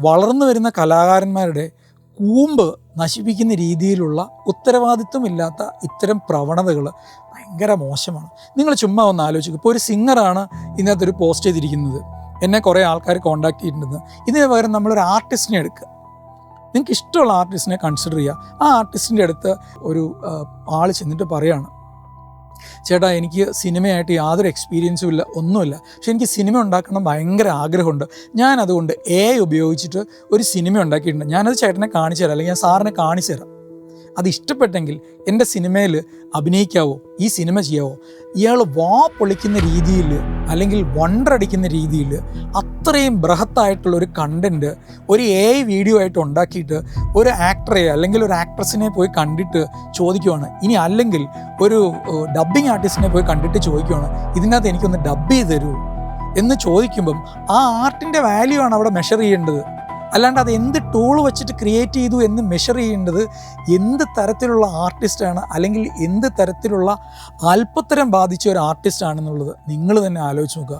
വളർന്നു വരുന്ന കലാകാരന്മാരുടെ കൂമ്പ് നശിപ്പിക്കുന്ന രീതിയിലുള്ള ഉത്തരവാദിത്വമില്ലാത്ത ഇത്തരം പ്രവണതകൾ ഭയങ്കര മോശമാണ്. നിങ്ങൾ ചുമ്മാ ഒന്ന് ആലോചിക്കുക. ഇപ്പോൾ ഒരു സിംഗറാണ് ഇതിനകത്തൊരു പോസ്റ്റ് ചെയ്തിരിക്കുന്നത്, എന്നെ കുറേ ആൾക്കാർ കോൺടാക്ട് ചെയ്തിട്ടുണ്ടെന്ന്. ഇതിന് പകരം നമ്മളൊരു ആർട്ടിസ്റ്റിനെ എടുക്കുക. നിങ്ങൾക്ക് ഇഷ്ടമുള്ള ആർട്ടിസ്റ്റിനെ കൺസിഡർ ചെയ്യുക. ആ ആർട്ടിസ്റ്റിൻ്റെ അടുത്ത് ഒരു ആൾ ചെന്നിട്ട് പറയുകയാണ്, ചേട്ടാ എനിക്ക് സിനിമയായിട്ട് യാതൊരു എക്സ്പീരിയൻസും ഇല്ല, ഒന്നുമില്ല, പക്ഷെ എനിക്ക് സിനിമ ഉണ്ടാക്കണം ഭയങ്കര ആഗ്രഹമുണ്ട്. ഞാൻ അതുകൊണ്ട് ഉപയോഗിച്ചിട്ട് ഒരു സിനിമ ഉണ്ടാക്കിയിട്ടുണ്ട്. ഞാനത് ചേട്ടനെ കാണിച്ചു തരാം, അല്ലെങ്കിൽ ഞാൻ സാറിനെ കാണിച്ചു തരാം. അത് ഇഷ്ടപ്പെട്ടെങ്കിൽ എൻ്റെ സിനിമയിൽ അഭിനയിക്കാവോ, ഈ സിനിമ ചെയ്യാവോ? ഇയാൾ വാ പൊളിക്കുന്ന രീതിയിൽ അല്ലെങ്കിൽ വണ്ടടിക്കുന്ന രീതിയിൽ അത്രയും ബൃഹത്തായിട്ടുള്ളൊരു കണ്ടൻറ്റ് ഒരു വീഡിയോ ആയിട്ട് ഉണ്ടാക്കിയിട്ട് ഒരു ആക്ടറെ അല്ലെങ്കിൽ ഒരു ആക്ട്രസിനെ പോയി കണ്ടിട്ട് ചോദിക്കുവാണ്. ഇനി അല്ലെങ്കിൽ ഒരു ഡബ്ബിങ് ആർട്ടിസ്റ്റിനെ പോയി കണ്ടിട്ട് ചോദിക്കുവാണ്, ഇതിനകത്ത് എനിക്കൊന്ന് ഡബ്ബ് ചെയ്ത് തരുമോ എന്ന് ചോദിക്കുമ്പം ആ ആർട്ടിൻ്റെ വാല്യൂ ആണ് അവിടെ മെഷർ ചെയ്യേണ്ടത്. അല്ലാണ്ട് അത് എന്ത് ടൂൾ വെച്ചിട്ട് ക്രിയേറ്റ് ചെയ്തു എന്ന് മെഷർ ചെയ്യേണ്ടത് എന്ത് തരത്തിലുള്ള ആർട്ടിസ്റ്റാണ്, അല്ലെങ്കിൽ എന്ത് തരത്തിലുള്ള അല്പത്തരം ബാധിച്ച ഒരു ആർട്ടിസ്റ്റാണെന്നുള്ളത് നിങ്ങൾ തന്നെ ആലോചിച്ച് നോക്കുക.